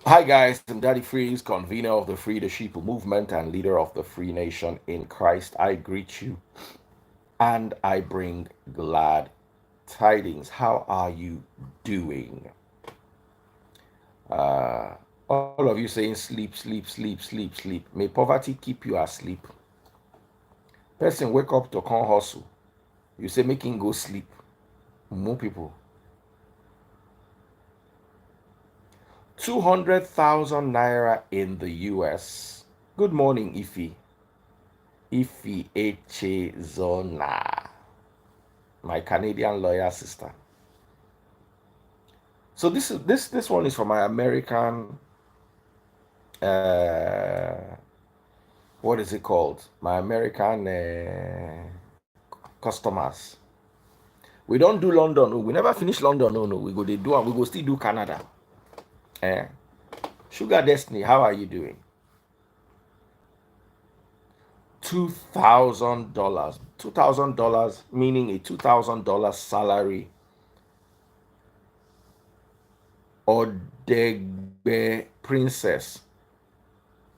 Hi guys, I'm Daddy Freeze, convener of the Free the Sheeple movement and leader of the Free Nation in Christ. I greet you and I bring glad tidings. How are you doing? Uh, all of you saying sleep, sleep, sleep, sleep, sleep. May poverty keep you asleep. Person wake up to come hustle. You say make him go sleep. More people. 200,000 naira in the US. Good morning, Ify. Ify Echezona, my Canadian lawyer sister. So this one is for my American what is it called? My American customers. We don't do London. No. We never finish London. No, no. We go they do and we go still do Canada. Eh? Sugar Destiny, how are you doing? $2,000. $2,000 meaning a $2,000 salary or Degbe princess.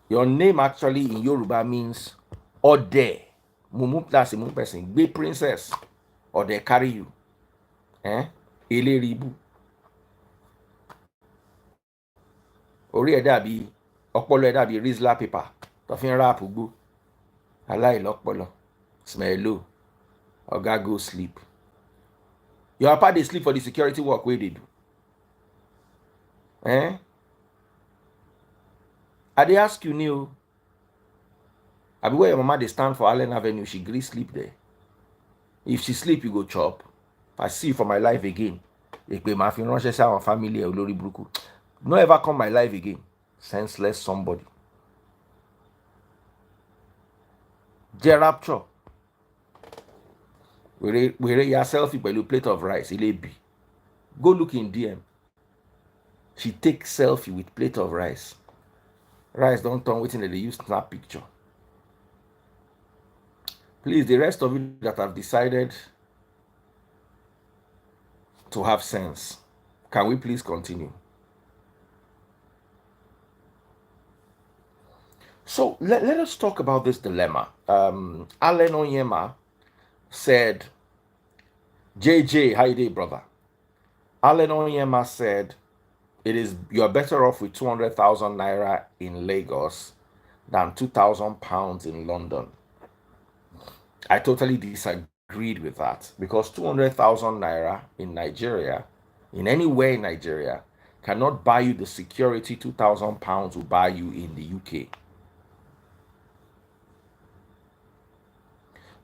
Your name actually in Yoruba means Ode. Mumu, that's a Mumu person. Be princess. Or they carry you. Eh? Eleribu. Orí ẹ̀ dàbí ọpọlọ ẹ̀ dàbí Rizla paper. Tó fi ń rap gbó. Aláìlọ́pọlọ. Smell low. Oga go sleep. Your papa dey sleep for the security work wey they do. Eh? I dey ask you new. I be where your mama dey stand for Allen Avenue, she gree sleep there. If she sleep, you go chop. If I see you for my life again, èpè máa fi ránṣẹ́ sí àwọn family ẹ̀ olórí burúkú. No ever come my life again. Senseless somebody. Jẹ́ rapture. Wèrè ya selfie pẹ̀lú plate of rice ilé bì. Go look in DM. She take selfie with plate of rice. Rice don't turn wetin dem dey use snap picture. Please, the rest of you that have decided to have sense, can we please continue? So let us talk about this dilemma. Allen Onyema said, JJ, how you doing, brother? Allen Onyema said, you're better off with 200,000 naira in Lagos than 2,000 pounds in London. I totally disagreed with that because 200,000 naira in Nigeria, in anywhere in Nigeria, cannot buy you the security 2,000 pounds will buy you in the UK.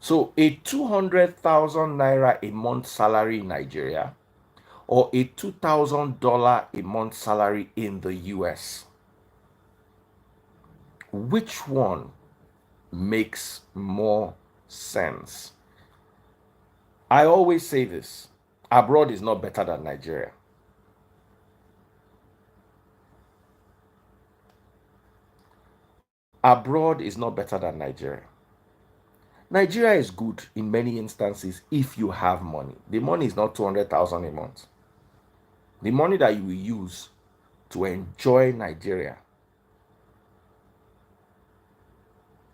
So a 200,000 naira a month salary in Nigeria or a $2,000 a month salary in the US, which one makes more sense? I always say this, abroad is not better than Nigeria. Abroad is not better than Nigeria. Nigeria is good in many instances if you have money. The money is not 200,000 a month. The money that you will use to enjoy Nigeria.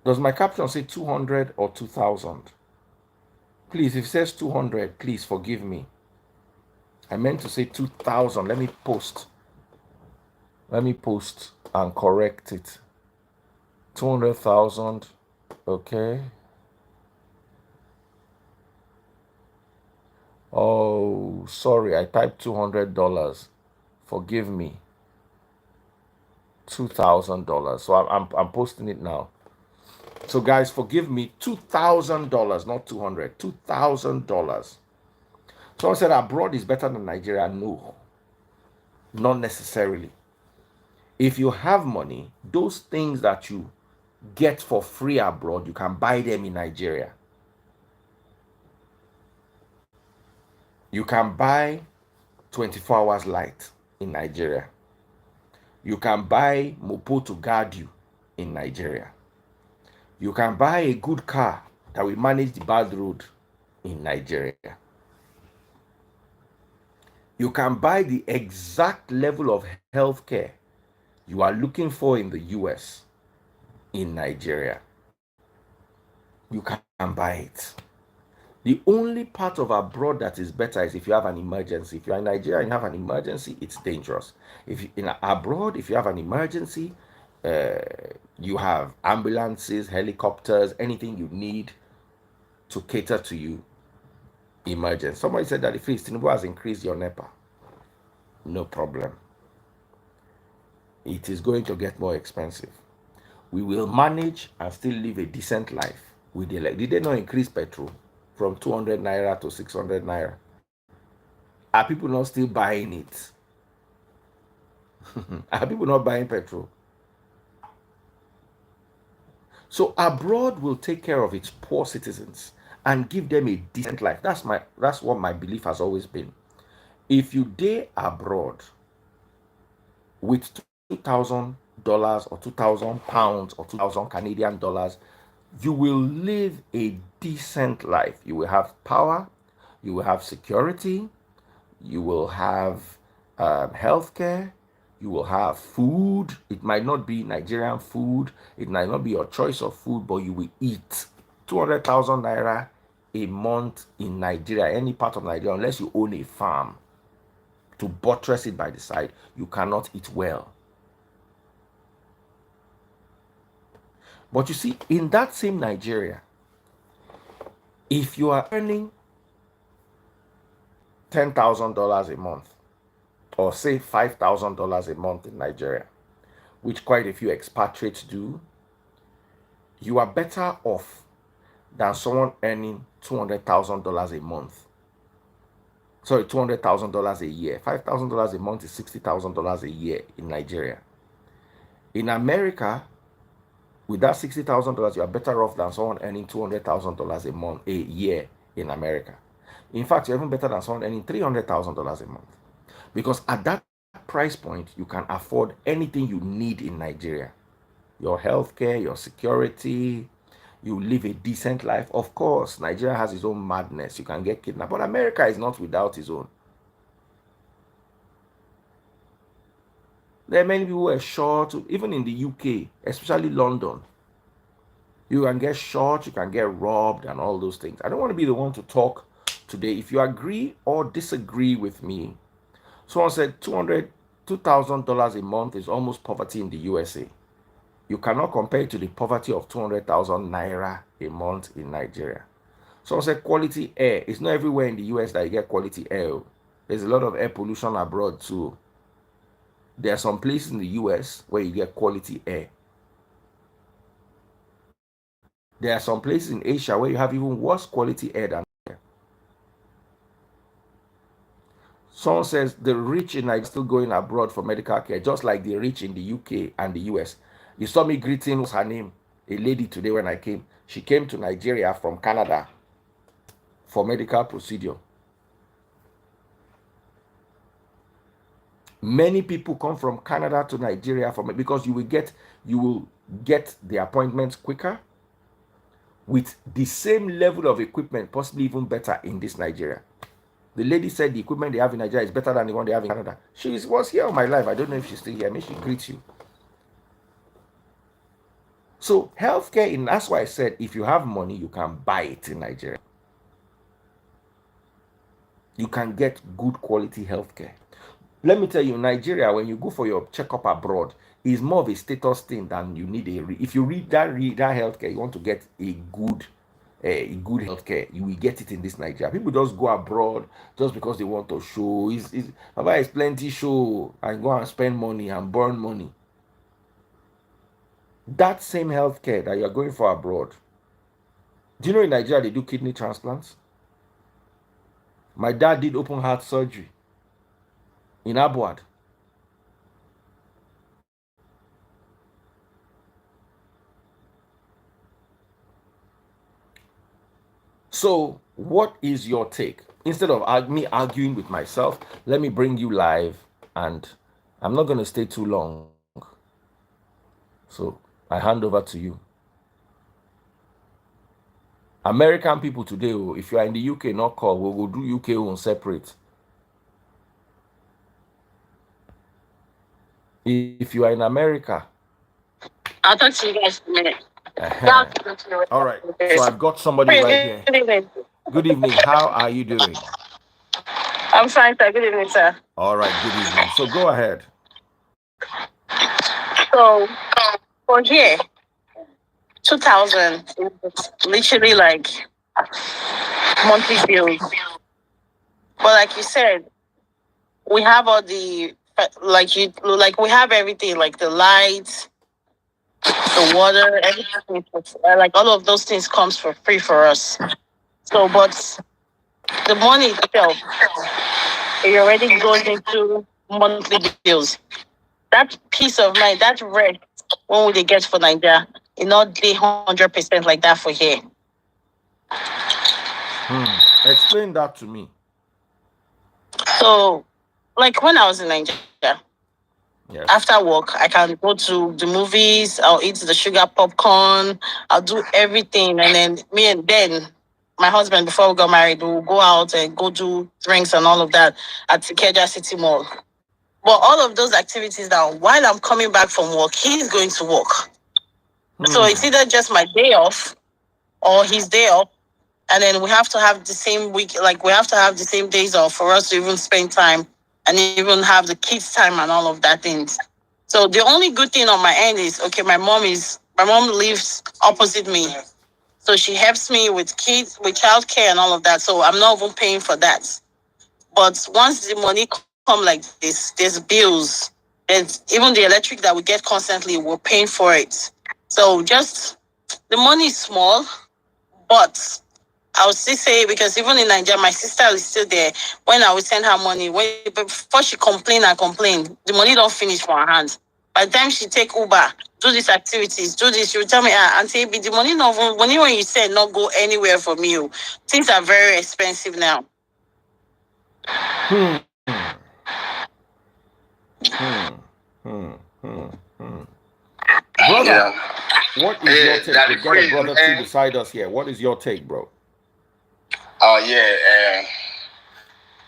Does my caption say 200 or 2,000? Please, if it says 200, please forgive me. I meant to say 2,000. Let me post and correct it. 200,000. Okay. Oh, sorry. I typed $200. Forgive me. $2,000. So I'm posting it now. So guys, forgive me. $2,000, not 200. $2,000. Someone said abroad is better than Nigeria. No, not necessarily. If you have money, those things that you get for free abroad, you can buy them in Nigeria. You can buy 24 hours light in Nigeria. You can buy Mopo to guard you in Nigeria. You can buy a good car that will manage the bad road in Nigeria. You can buy the exact level of health care you are looking for in the US, in Nigeria, you can buy it. The only part of abroad that is better is if you have an emergency. If you're in Nigeria and you have an emergency, it's dangerous. If you, in abroad, if you have an emergency, uh, you have ambulances, helicopters, anything you need to cater to you. Emergency. Somebody said that if Tinubu has increased your NEPA, no problem. It is going to get more expensive. We will manage and still live a decent life with the elect. Did they not increase petrol from 200 naira to 600 naira? Are people not still buying it? Are people not buying petrol? So abroad will take care of its poor citizens and give them a decent life. That's what my belief has always been. If you day abroad with $2,000 or £2,000 or 2,000 Canadian dollars, you will live a decent life. You will have power, you will have security, you will have healthcare, you will have food. It might not be Nigerian food, it might not be your choice of food, but you will eat. 200,000 naira a month in Nigeria, any part of Nigeria, unless you own a farm to buttress it by the side, you cannot eat well. But you see, in that same Nigeria, if you are earning $10,000 a month, or say $5,000 a month in Nigeria, which quite a few expatriates do, you are better off than someone earning $200,000 a month. Sorry, $200,000 a year. $5,000 a month is $60,000 a year in Nigeria. In America, with that $60,000, you are better off than someone earning $200,000 a month, a year in America. In fact, you're even better than someone earning $300,000 a month. Because at that price point, you can afford anything you need in Nigeria. Your healthcare, your security, you live a decent life. Of course, Nigeria has its own madness. You can get kidnapped, but America is not without its own. There are many people who are short, even in the UK, especially London. You can get shot, you can get robbed, and all those things. I don't want to be the one to talk today. If you agree or disagree with me, someone said $2,000 a month is almost poverty in the USA. You cannot compare it to the poverty of 200,000 naira a month in Nigeria. Someone said quality air. It's not everywhere in the US that you get quality air. There's a lot of air pollution abroad too. There are some places in the US where you get quality air. There are some places in Asia where you have even worse quality air than here. Someone says the rich in Nigeria are still going abroad for medical care, just like the rich in the UK and the US. You saw me greeting, what's her name? A lady today when I came. She came to Nigeria from Canada for medical procedure. Many people come from Canada to Nigeria because you will get the appointments quicker with the same level of equipment, possibly even better in this Nigeria. The lady said the equipment they have in Nigeria is better than the one they have in Canada. She was here all my life. I don't know if she's still here. Maybe she greets you. So healthcare, that's why I said if you have money, you can buy it in Nigeria. You can get good quality healthcare. Let me tell you, Nigeria, when you go for your checkup abroad, is more of a status thing than you need if you read that healthcare, you want to get a good healthcare, you will get it in this Nigeria. People just go abroad just because they want to show. It's plenty show and go and spend money and burn money. That same healthcare that you're going for abroad. Do you know in Nigeria they do kidney transplants? My dad did open heart surgery in Abuad. So, what is your take? Instead of me arguing with myself, let me bring you live, and I'm not going to stay too long. So, I hand over to you. American people today, if you are in the UK, not call, we will do UK on separate. If you are in America, I'll talk to you guys in a minute. uh all right. So I've got somebody Good right evening. here. Good evening. How are you doing? I'm fine, sir. Good evening, sir. All right. Good evening. So go ahead. So for here, 2000 is literally like monthly bills. But like you said, we have all the like we have everything like the lights, the water, everything. Like all of those things comes for free for us. So, but the money itself, it already goes into monthly bills. That peace of mind, that rest, when would they get for Nigeria? It not day 100% like that for here. Explain that to me. So, like when I was in Nigeria, after Yes. work, I can go to the movies. I'll eat the sugar popcorn. I'll do everything, and then me and then my husband, before we got married, we'll go out and go do drinks and all of that at Ikeja City Mall. But all of those activities now, while I'm coming back from work, he's going to work. So it's either just my day off or his day off. And then we have to have the same week, like we have to have the same days off for us to even spend time and even have the kids' time and all of that things. So the only good thing on my end is okay, my mom lives opposite me. So she helps me with kids, with childcare and all of that. So I'm not even paying for that. But once the money come like this, there's bills. There's even the electric that we get constantly, we're paying for it. So just the money is small, but I would still say because even in Nigeria, my sister is still there. When I would send her money, before she complain, the money don't finish for her hands. By the time she take Uber, do these activities, do this, she will tell me, Auntie, the money when you send not go anywhere for me. Oh. Things are very expensive now. Hmm. Hmm. Hmm. Hmm. Hmm. Brother, Yeah. what is your take? That We've is got a crazy, brother too man. beside us here. What is your take, bro? Oh yeah.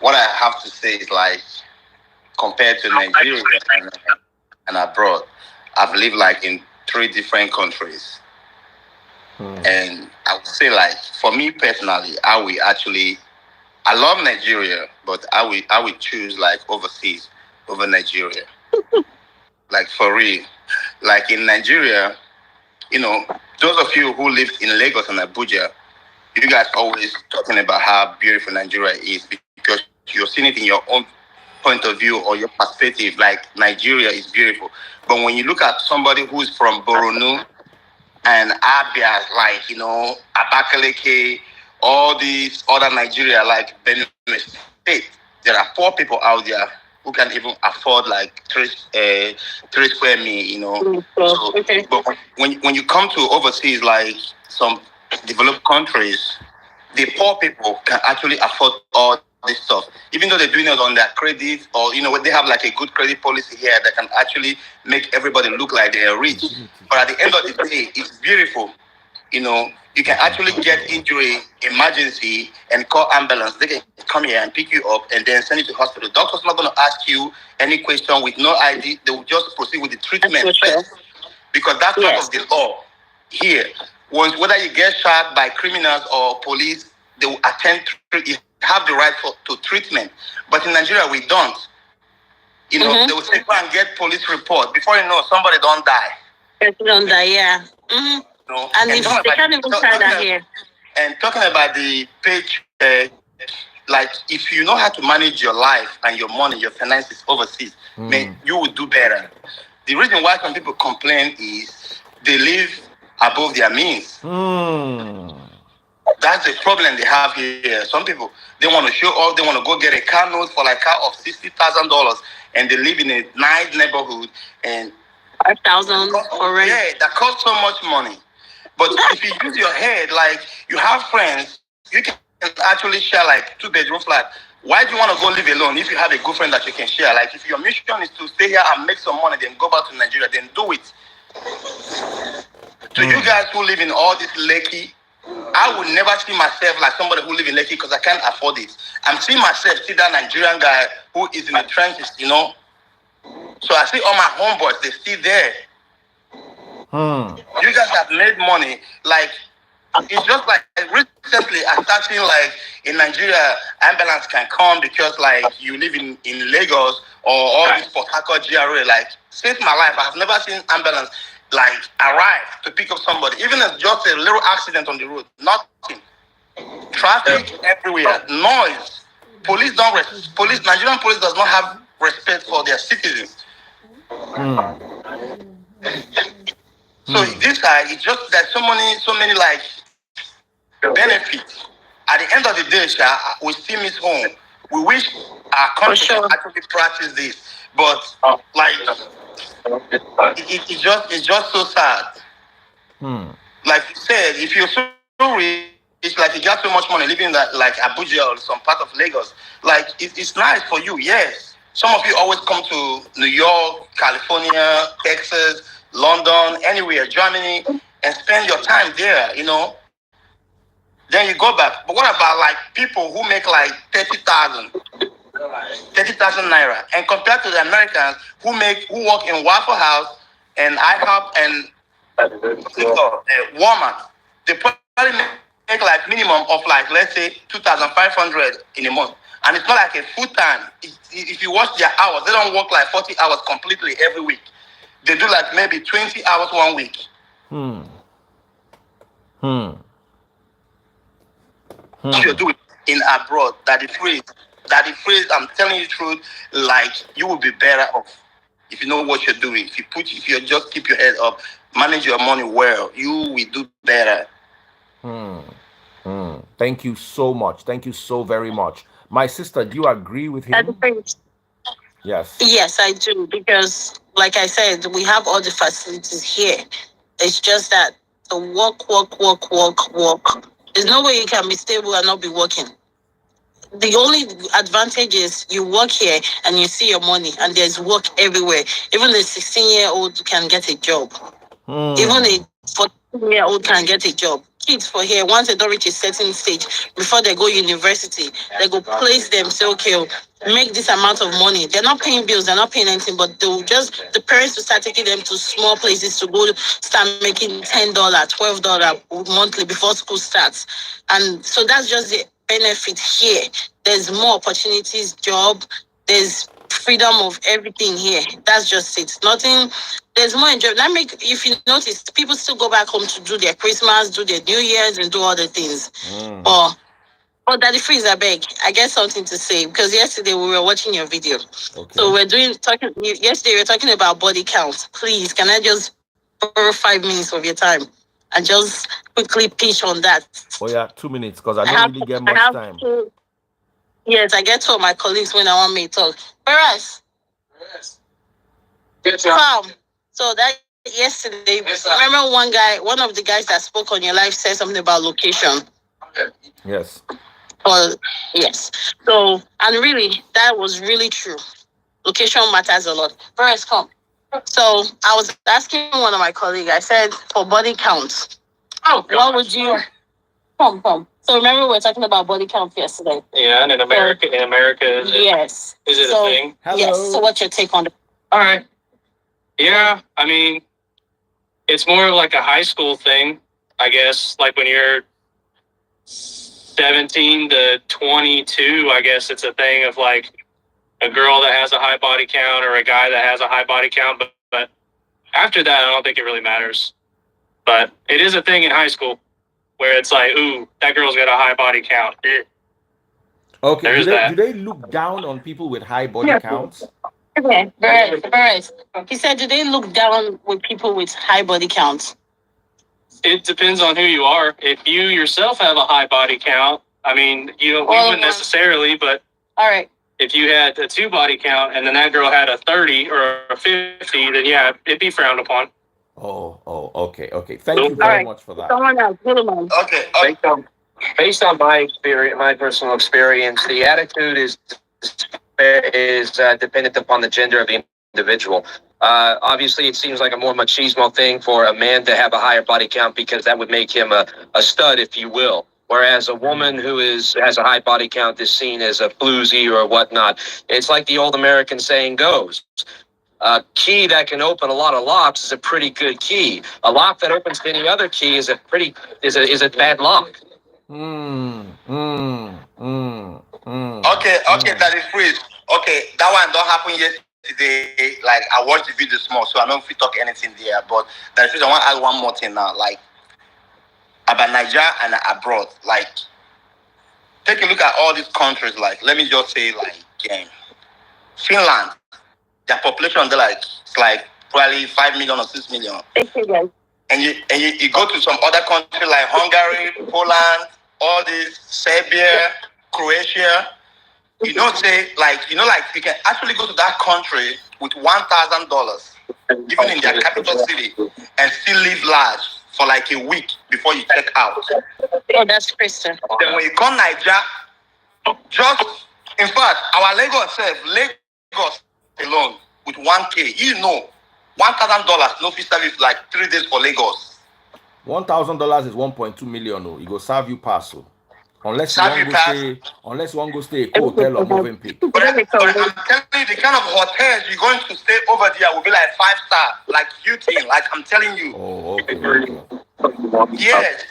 What I have to say is like compared to Nigeria and abroad, I've lived like in three different countries, and I would say like for me personally, I love Nigeria, but I would choose like overseas over Nigeria. Like for real, like in Nigeria, you know, those of you who lived in Lagos and Abuja, you guys always talking about how beautiful Nigeria is because you're seeing it in your own point of view or your perspective. Like Nigeria is beautiful, but when you look at somebody who's from Boronu and Abia, like Abakaliki, all these other Nigeria, like Benue State, there are poor people out there who can even afford like three square me, So, Okay. but when you come to overseas, like some developed countries, the poor people can actually afford all this stuff, even though they're doing it on their credit, or they have like a good credit policy here that can actually make everybody look like they are rich. But at the end of the day, it's beautiful. You can actually get injury, emergency, and call ambulance. They can come here and pick you up and then send you to hospital. Doctor's not going to ask you any question with no ID. They will just proceed with the That's treatment for sure. first because that's part Yes. of the law here. Whether you get shot by criminals or police, they will attend. You have the right to treatment. But in Nigeria, we don't. They will say go and get police report. Before you know, somebody don't die. Person on that, yeah. And And if they can't even try that here. talking about the paycheck, like if you know how to manage your life and your money, your finances overseas, man, you will do better. The reason why some people complain is they live above their means. That's the problem they have here. Some people, they want to show off, they want to go get a car note for like car of $60,000, and they live in a nice neighborhood, and 5,000 for rent. yeah, that costs so much money. But if you use your head, like you have friends, you can actually share like 2 bedroom flat. Why do you want to go live alone if you have a good friend that you can share? Like if your mission is to stay here and make some money, then go back to Nigeria, then do it. To you guys who live in all this Lekki, I would never see myself like somebody who live in Lekki because I can't afford it. I'm seeing myself, see that Nigerian guy who is in the trenches, So I see all my homeboys, they still there. You guys have made money. Like, it's just like recently I started seeing like in Nigeria, ambulance can come because like you live in Lagos or all this Port Harcourt GRA. Like, since my life, I have never seen ambulance like arrive to pick up somebody, even if just a little accident on the road. Nothing. Traffic everywhere, noise. Police don't. Nigerian police does not have respect for their citizens. So this guy, it's just that so many like benefits. At the end of the day, Sha, we still miss home. We wish our country can actually practice this, but like it's just so sad. Like you said, if you're so rich, it's like you got so much money living in that like Abuja or some part of Lagos. Like it's nice for you, yes. Some of you always come to New York, California, Texas, London, anywhere, Germany, and spend your time there, you know. Then you go back. But what about like people who make like 30,000 naira, and compared to the Americans who work in Waffle House and IHOP and Walmart, they probably make like minimum of like, let's say 2,500 in a month, and it's not like a full time. If you watch their hours, they don't work like 40 hours completely every week. They do like maybe 20 hours 1 week. You're doing in abroad, that the phrase, I'm telling you the truth, like you will be better off if you know what you're doing. If you just keep your head up, manage your money well, you will do better. Thank you so much. Thank you so very much. My sister, do you agree with him? Yes. Yes, I do, because like I said, we have all the facilities here. It's just that the work. There's no way you can be stable and not be working. The only advantage is you work here and you see your money, and there's work everywhere. Even a 16-year-old can get a job. Even a 14-year-old can get a job. Kids for here, once they don't reach a certain stage, before they go university, they go place them, say, okay, make this amount of money. They're not paying bills, they're not paying anything, but the parents will start taking them to small places to go start making $10, $12 monthly before school starts. And so that's just the benefit here. There's more opportunities, job, there's freedom of everything here. That's just it. Nothing. There's more enjoyment. If you notice, people still go back home to do their Christmas, do their New Year's, and do other things. But Daddy Freeze, I beg, I get something to say, because yesterday we were watching your video. Okay. So yesterday we were talking about body count. Please, can I just borrow 5 minutes of your time and just quickly pitch on that? Oh yeah, 2 minutes, because I don't really get much time. Yes, I get to my colleagues when I want me to talk. Whereas, good job. So that yesterday, remember one of the guys that spoke on your live said something about location. Yes. Yes. So, and really, that was really true. Location matters a lot. Whereas, come. So I was asking one of my colleagues, I said, for body count, what would you... Come. So remember we were talking about body count yesterday. Yeah, and in America, yes. Is it a thing? Hello. Yes. So what's your take on it? All right. Yeah, I mean, it's more of like a high school thing, I guess. Like when you're 17 to 22, I guess it's a thing of like a girl that has a high body count or a guy that has a high body count. But after that, I don't think it really matters. But it is a thing in high school where it's like, ooh, that girl's got a high body count. Okay, do they look down on people with high body counts? Okay, right. He said, do they look down with people with high body counts? It depends on who you are. If you yourself have a high body count, I mean, you wouldn't necessarily, but all right. If you had a 2 body count and then that girl had a 30 or a 50, then yeah, it'd be frowned upon. Oh, okay. Thank you very much for that. Someone else, Okay. Based on my experience, my personal experience, the attitude is dependent upon the gender of the individual. Obviously, it seems like a more machismo thing for a man to have a higher body count because that would make him a stud, if you will. Whereas a woman who has a high body count is seen as a floozy or whatnot. It's like the old American saying goes. A key that can open a lot of locks is a pretty good key. A lock that opens to any other key is a bad lock. Okay, that is free. Okay, that one don't happen yesterday. Like I watched the video small, so I don't fit talk anything there. But that is I want to add one more thing now, like about Nigeria and abroad. Like, take a look at all these countries. Like, let me just say, like, Finland, their population they're like it's like probably 5 million or 6 million. And you go to some other country like Hungary, Poland, all this, Serbia, Croatia. You know, like you can actually go to that country with $1,000, even in their capital city, and still live large for like a week before you check out. Oh, that's Christian. Then when you come Nigeria, just in fact, our Lagos alone with 1K, you know, $1,000 no fee service like 3 days for Lagos. $1,000 is 1.2 million. Oh, it go serve you pass. Oh. Unless you want to go stay a hotel or moving pick. But I'm telling you, the kind of hotels you're going to stay over there will be like 5-star, like Hilton. Like I'm telling you. Oh, okay. Yes.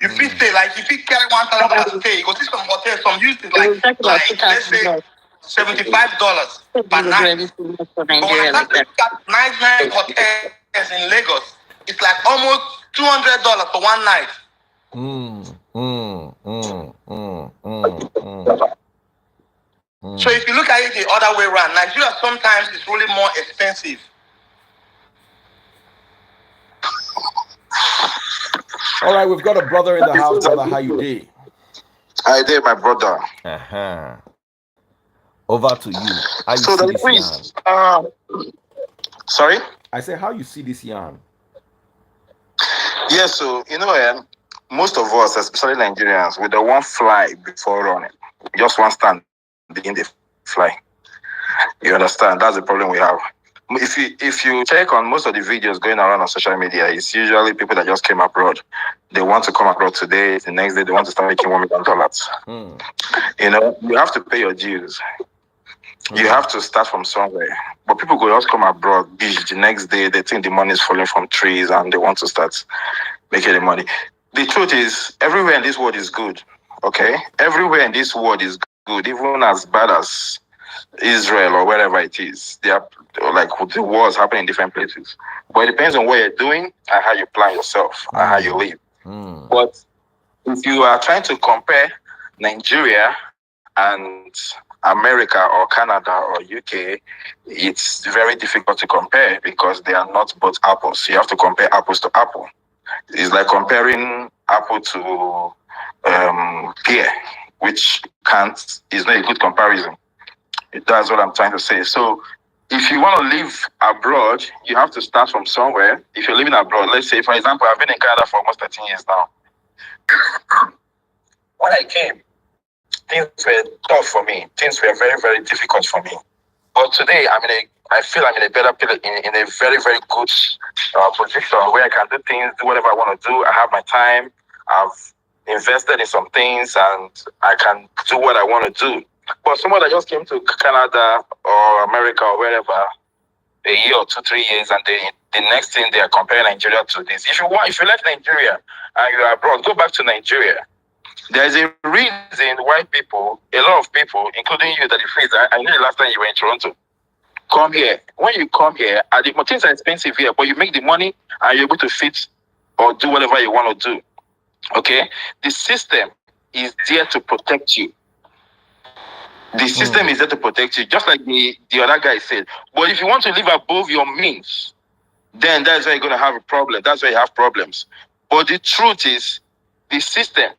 You feel stay like if you carry $1,000 stay, you go see some hotels, some uses like let's say $75 per night. But when I start to look at nice hotels in Lagos, it's like almost $200 for one night. So if you look at it the other way around, Nigeria sometimes is really more expensive. All right, we've got a brother in the house. Brother, how you doing? I did, my brother. Over to you. How you see this yarn? Sorry? I say, how you see this yarn? Yeah, so, most of us, especially Nigerians, we don't want fly before running. Just one stand in the fly. You understand? That's the problem we have. If you check on most of the videos going around on social media, it's usually people that just came abroad. They want to come abroad today, the next day they want to start making $1 million. You have to pay your dues. You have to start from somewhere. But people go just come abroad, the next day they think the money is falling from trees and they want to start making the money. The truth is, everywhere in this world is good. Okay? Everywhere in this world is good, even as bad as Israel or wherever it is. They are like the wars happen in different places. But it depends on what you're doing and how you plan yourself and how you live. But if you are trying to compare Nigeria and America or Canada or UK, it's very difficult to compare because they are not both apples. You have to compare apples to apple. It's like comparing apple to pear, which is not a good comparison. That's what I'm trying to say. So if you want to live abroad, you have to start from somewhere. If you're living abroad, let's say, for example, I've been in Canada for almost 13 years now. When I came, things were tough for me. Things were very, very difficult for me. But today, I feel I'm in a better place, in a very, very good position where I can do things, do whatever I want to do. I have my time. I've invested in some things and I can do what I want to do. But someone that just came to Canada or America or wherever a year or 2, 3 years, and the next thing they are comparing Nigeria to this. If you left Nigeria and you're abroad, go back to Nigeria. There's a reason why a lot of people, including you, that I know the last time you were in Toronto, come here. When you come here, things are expensive here, but you make the money and you're able to fit or do whatever you want to do. Okay? The system is there to protect you. The system is there to protect you, just like the other guy said. But if you want to live above your means, then that's where you're going to have a problem. That's where you have problems. But the truth is, the system,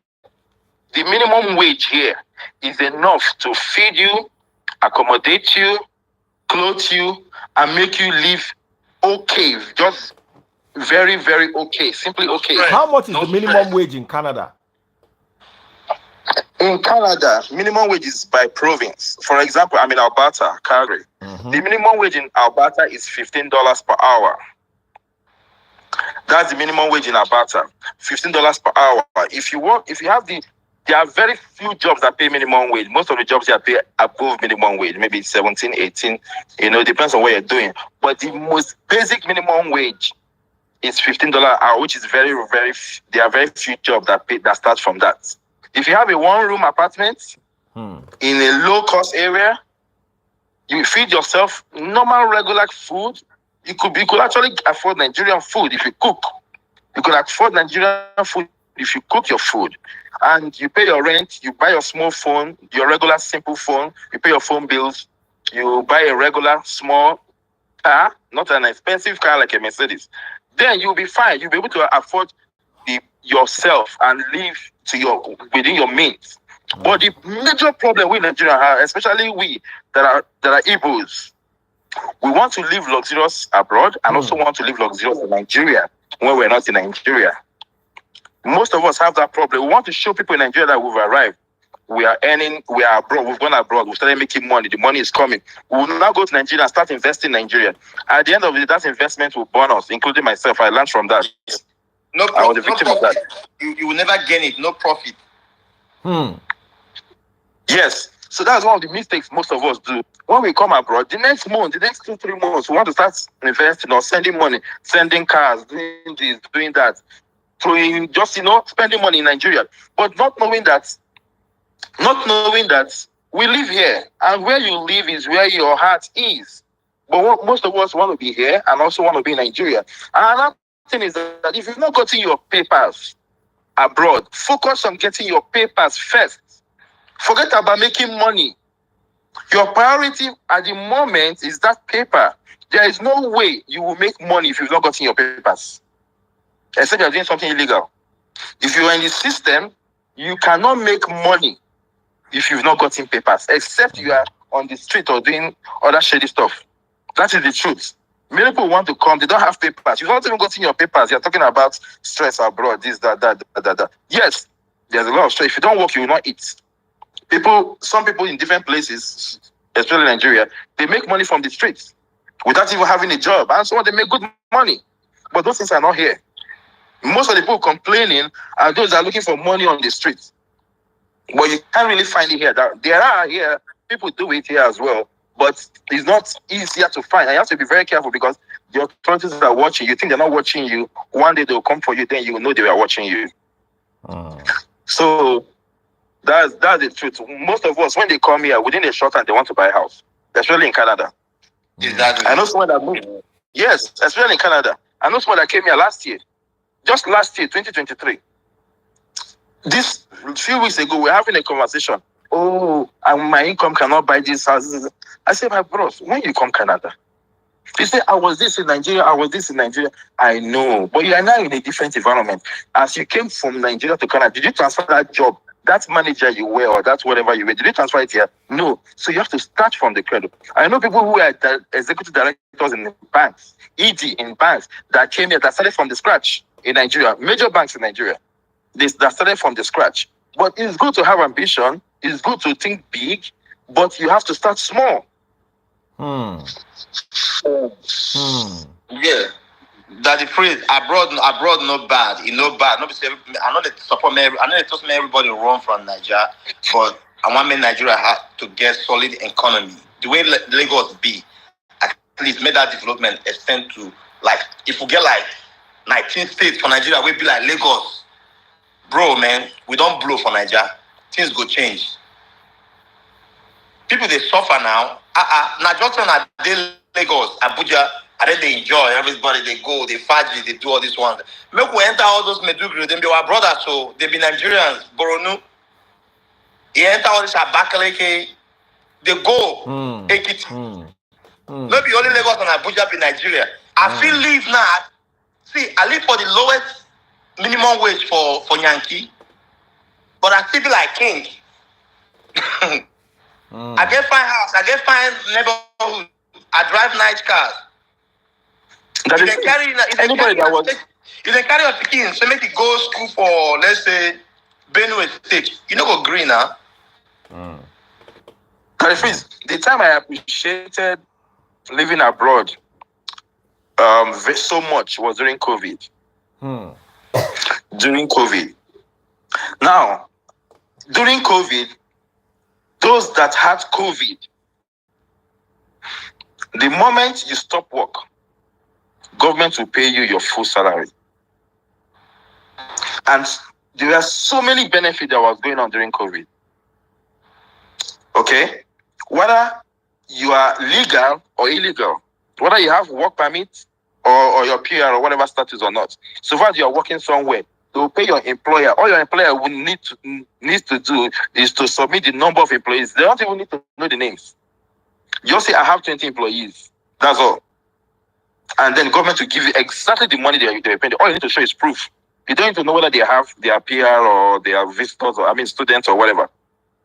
the minimum wage here is enough to feed you, accommodate you, clothe you, and make you live okay. Just very, very okay. Simply okay. How much is the minimum wage in Canada? In Canada, minimum wage is by province. For example, I'm in Alberta, Calgary. The minimum wage in Alberta is $15 per hour. That's the minimum wage in Alberta, $15 per hour. If you have the there are very few jobs that pay minimum wage. Most of the jobs that pay above minimum wage, maybe 17, 18, it depends on what you're doing. But the most basic minimum wage is $15 an hour, which is very, very, there are very few jobs that start from that. If you have a one-room apartment in a low-cost area, you feed yourself normal, regular food. You could actually afford Nigerian food if you cook. You could afford Nigerian food if you cook your food. And you pay your rent, you buy your small phone, your regular simple phone, you pay your phone bills, you buy a regular small car, not an expensive car like a Mercedes. Then you'll be fine. You'll be able to afford yourself and live within your means. But the major problem we Nigerians have, especially we that are Igbos, we want to live luxurious abroad and also want to live luxurious in Nigeria when we're not in Nigeria. Most of us have that problem. We want to show people in Nigeria that we've arrived. We are earning, we are abroad, we've gone abroad, we've started making money, the money is coming. We will now go to Nigeria and start investing in Nigeria. At the end of it, that investment will burn us, including myself. I learned from that. No I was a profit, victim of that. You will never gain it, no profit. Yes. So that's one of the mistakes most of us do. When we come abroad, the next month, the next 2-3 months, we want to start investing or sending money, sending cars, doing this, doing that. Just, spending money in Nigeria. But not knowing that we live here. And where you live is where your heart is. But most of us want to be here and also want to be in Nigeria. And another thing is that if you've not gotten your papers abroad, focus on getting your papers first. Forget about making money. Your priority at the moment is that paper. There is no way you will make money if you've not gotten your papers, except you're doing something illegal. If you're in the system, you cannot make money if you've not gotten papers, except you are on the street or doing other shady stuff. That is the truth. Many people want to come, they don't have papers. You've not even gotten your papers. You're talking about stress abroad, this, that. Yes, there's a lot of stress. If you don't work, you will not eat. Some people in different places, especially Nigeria, they make money from the streets without even having a job. And so they make good money. But those things are not here. Most of the people complaining are those that are looking for money on the streets. But you can't really find it here. There are here, people do it here as well. But it's not easier to find. And you have to be very careful because the authorities are watching. You think they're not watching you. One day they'll come for you, then you will know they are watching you. So that's the truth. Most of us, when they come here, within a short time, they want to buy a house, especially in Canada. Exactly. I know someone that moved. Yes, especially in Canada. I know someone that came here last year. Just last year, 2023. This few weeks ago, we're having a conversation. Oh, my income cannot buy these houses. I said, my bros, when you come Canada, he said, I was this in Nigeria. I know, but you are now in a different environment. As you came from Nigeria to Canada, did you transfer that job, that manager you were, or that whatever you were? Did you transfer it here? No. So you have to start from the cradle. I know people who are executive directors in banks, ED in banks, that came here, that started from the scratch in Nigeria, major banks in Nigeria. That started from the scratch. But it's good to have ambition. It's good to think big, but you have to start small. Yeah. That the phrase abroad not bad. It's not bad. I know they support me. I know they told me everybody run from Nigeria, but I want Nigeria to get solid economy. The way Lagos be, at least make that development extend to if we get 19 states for Nigeria, we be like Lagos. Bro, man, we don't blow for Nigeria. Things go change. People they suffer now. Now just when I did Lagos, Abuja, I then they enjoy. Everybody they go, they fight, they do all this one. Make we enter all those Meduguri, they be our brothers, so they be Nigerians. Boronu, he enter all this Abakaleke, they go Ekiti. Maybe only Lagos and Abuja be Nigeria. I feel live now. See, I live for the lowest minimum wage for Yankee, but I still be like king. I get fine house, I get fine neighborhood, I drive nice cars. You can carry your pikin, so make it go school for, let's say, Benue State. You know go green now. The time I appreciated living abroad so much was during COVID. During COVID. Now, during COVID, those that had COVID, the moment you stop work, government will pay you your full salary. And there were so many benefits that was going on during COVID. Okay? Whether you are legal or illegal, whether you have work permit or your PR or whatever status or not, so far as you are working somewhere, they will pay your employer. All your employer will needs to do is to submit the number of employees. They don't even need to know the names. Just say, I have 20 employees. That's all. And then government will give you exactly the money they're paying. All you need to show is proof. You don't need to know whether they have their PR or they are visitors or students or whatever.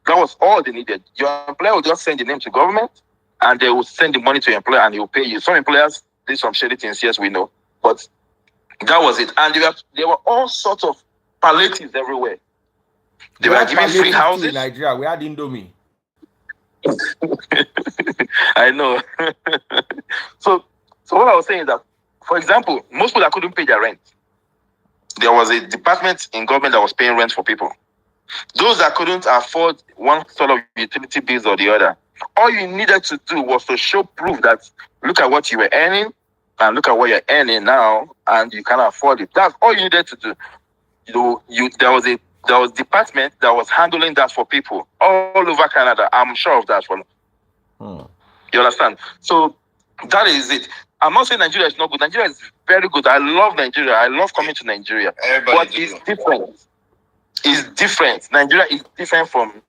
That was all they needed. Your employer will just send the name to government and they will send the money to your employer and he will pay you. Some employers did some shady things, yes, we know. But that was it. And there were all sorts of palliatives everywhere. They were giving free houses. In Nigeria, we had Indomie. I know. So what I was saying is that, for example, most people that couldn't pay their rent, there was a department in government that was paying rent for people. Those that couldn't afford one sort of utility bills or the other, all you needed to do was to show proof that look at what you were earning and look at what you're earning now, and you can afford it. That's all you needed to do. There was department that was handling that for people all over Canada. I'm sure of that one. You understand? So that is it. I'm not saying Nigeria is not good. Nigeria is very good. I love Nigeria. I love coming to Nigeria. But it's different. It's different. Nigeria is different from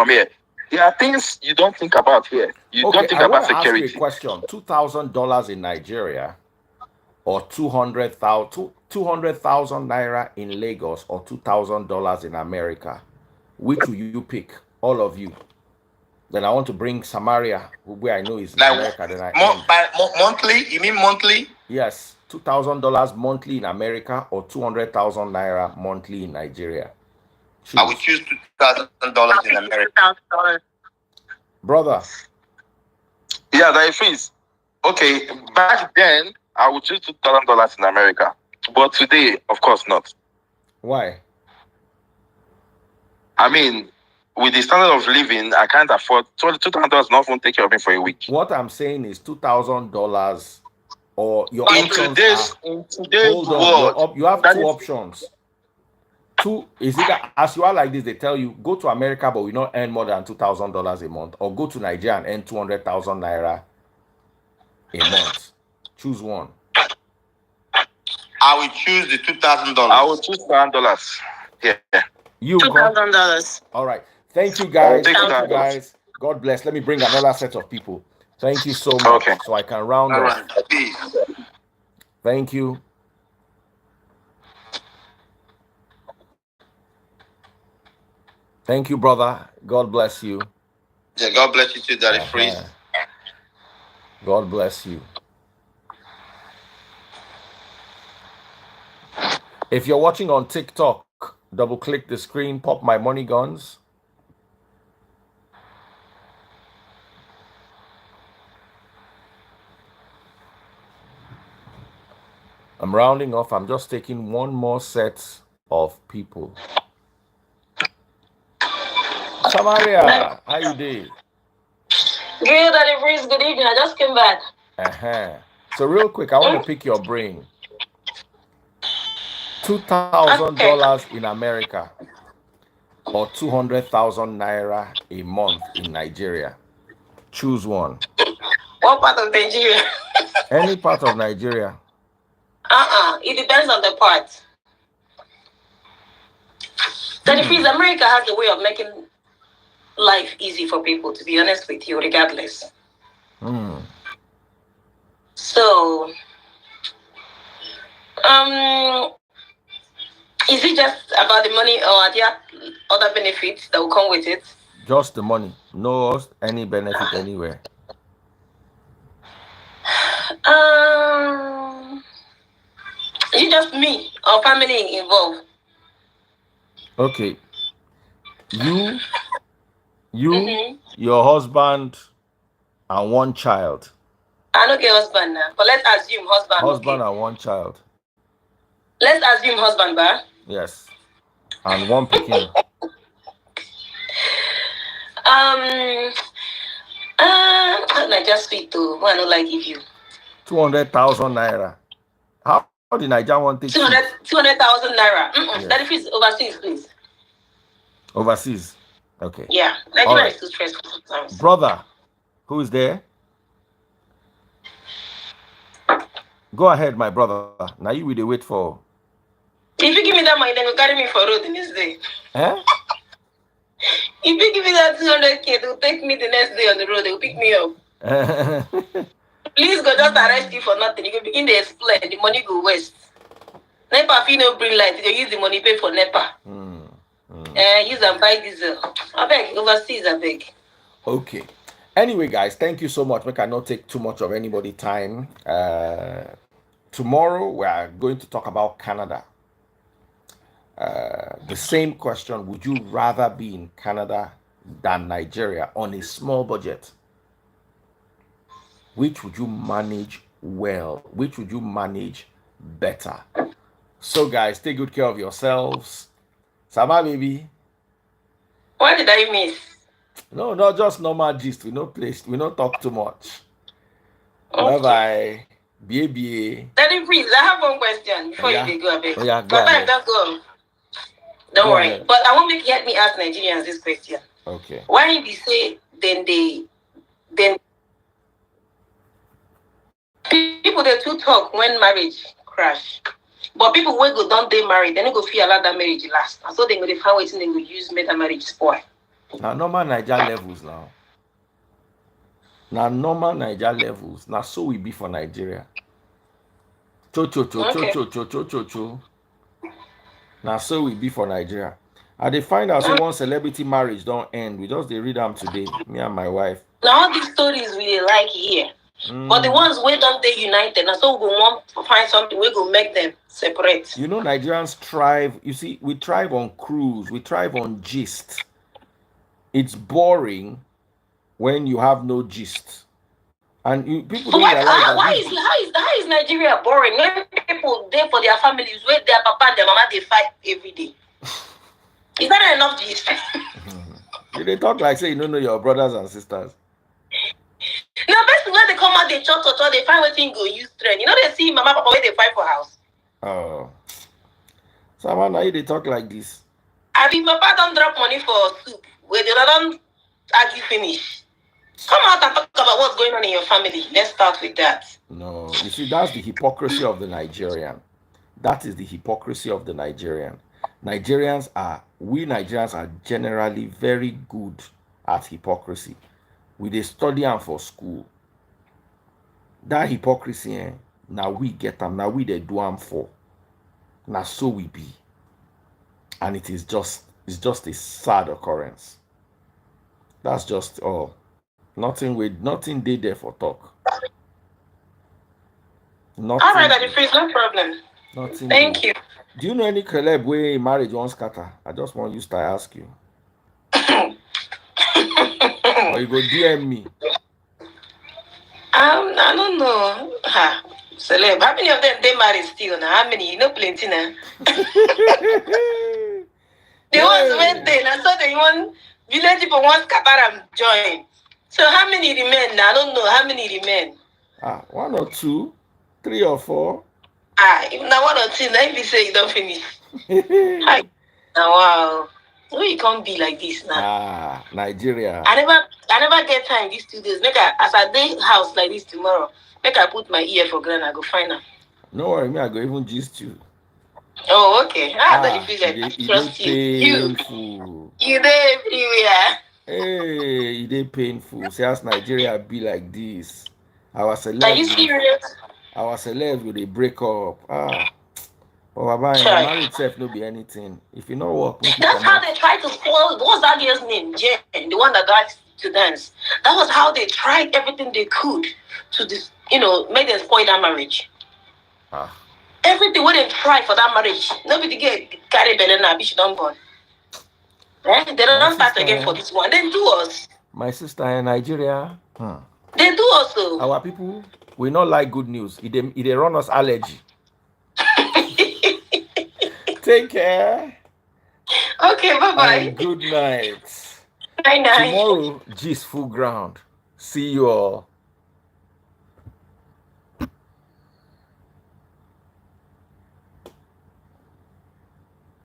here. There are things you don't think about here. You don't think about security. Ask you a question. $2,000 in Nigeria or 200,000 naira in Lagos or $2,000 in America. Which will you pick? All of you. Then I want to bring Samaria, where I know is in America. Then monthly? You mean monthly? Yes, $2,000 monthly in America or 200,000 naira monthly in Nigeria. Choose. I would choose $2,000 in America. Brother. Yeah, that is fees. Okay, back then I would choose $2,000 in America, but today, of course, not. Why? I mean, with the standard of living, I can't afford $2,000. Not even take care of me for a week. What I'm saying is $2,000, or your in today's world. You have two options. Is it that as you are like this, they tell you go to America, but we not earn more than $2,000 a month, or go to Nigeria and earn 200,000 naira a month. Choose one. I will choose the $2,000. I will choose $2,000. Yeah. You $2,000. All right. Thank you, guys. Thank you, guys. God bless. Let me bring another set of people. Thank you so much. Okay. So I can round off. Thank you. Thank you, brother. God bless you. Yeah, God bless you too, Daddy Freeze. God bless you. If you're watching on TikTok, double click the screen, pop my money guns. I'm rounding off. I'm just taking one more set of people. Samaria, how you doing? Good, Daddy Freeze. Good evening. I just came back. So real quick, I want to pick your brain. $2,000 in America or 200,000 naira a month in Nigeria. Choose one. What part of Nigeria? Any part of Nigeria. It depends on the part. Daddy Freeze, America has a way of making life easy for people, to be honest with you, regardless. So, is it just about the money, or are there other benefits that will come with it? Just the money. No any benefit anywhere. Is it just me or family involved? Okay. You, your husband, and one child. I don't get husband now, but let's assume husband. Husband and one child. Let's assume husband, ba? Yes. And one Peking. I just speak to one who like give you 200,000 naira. How did Nigeria want to take 200,000 naira? Yes. That if it's overseas, please. Overseas. Okay. Yeah, All Nigeria right. is too stressful sometimes. Brother, who is there? Go ahead, my brother. Now you will wait for. If you give me that money, then you carry me for road the next day. Eh? If you give me that 200K, they'll take me the next day on the road. They'll pick me up. Please go just arrest you for nothing. You can begin to explain. The money go waste. NEPA fee no bring light. You use the money pay for NEPA. Use and buy diesel. I beg, overseas, I beg. Okay. Anyway, guys, thank you so much. We cannot take too much of anybody's time. Tomorrow, we are going to talk about Canada. The same question, would you rather be in Canada than Nigeria on a small budget? Which would you manage well? Which would you manage better? So, guys, take good care of yourselves. Sama, baby. What did I miss? No, not just normal gist. We don't talk too much. Okay. Bye-bye. BA. Daddy, please, I have one question before you go a bit. Oh, yeah, go But ahead. just go. Don't Go worry. ahead. But I want to help me ask Nigerians this question. Okay. Why they say then people they too talk when marriage crash. But people when go don't they marry, then they go feel allow that marriage last. And so they go find ways they go use make that marriage spoil. Now normal Niger levels now. Now normal Niger levels. Now so we be for Nigeria. Cho. Now so we be for Nigeria. And they find out so one celebrity marriage don't end. We just they read them today. Me and my wife. Now all these stories we dey like here. But the ones where don't they united, and so we want to find something we go make them separate. You know, Nigerians thrive. You see, we thrive on cruise. We thrive on gist. It's boring when you have no gist, and people don't realize that. How is Nigeria boring? When people there for their families, where their papa and their mama they fight every day. Is that enough gist? They talk like say you don't know your brothers and sisters. Now, best when they come out, they talk, they find what thing go use trend. You know, they see mama, papa, where they fight for house. Oh. Someone now they talk like this. I mean, papa don't drop money for soup, where they don't argue finish. Come out and talk about what's going on in your family. Let's start with that. No, you see, that's the hypocrisy of the Nigerian. That is the hypocrisy of the Nigerian. Nigerians are generally very good at hypocrisy. We they study them for school. That hypocrisy, now we get them, now we they do them for. Now so we be. And it's just a sad occurrence. That's just all. Nothing they there for talk. Nothing. All right, Daddy Freeze, no problem. Nothing. Thank you. Do you know any celeb where marriage won't scatter? I just want you to ask you. Or you go DM me. I don't know. Celeb, how many of them they married still now? How many? You know plenty now. The ones went there, and so they want village people want scatter and join. So how many remain now? I don't know how many remain. 1 or 2, 3 or 4. If now 1 or 2, now if you say you don't finish. Wow. No, you can't be like this now. Nigeria. I never get time these 2 days. As I day house like this tomorrow, make I put my ear for ground, I go find her. No worry, me, I go even gist you. Oh, okay. I thought you feel like I trust you. You there everywhere. Hey, it ain't painful. See as Nigeria be like this. Our celebs. Are you serious? Our celebs will they break up. Oh, Baba, marriage itself no be anything. If you know work, that's how they try to spoil. What's that girl's name? Jen, the one that got to dance. That was how they tried everything they could to make them spoil that marriage. Everything what they try for that marriage. Nobody get carry Belena, bitch don't born. They don't start again for this one. They do us. My sister in Nigeria. They do also. Our people, we not like good news. They run us allergy. Take care. Okay, bye-bye. And good night. Tomorrow, gist full ground. See you all.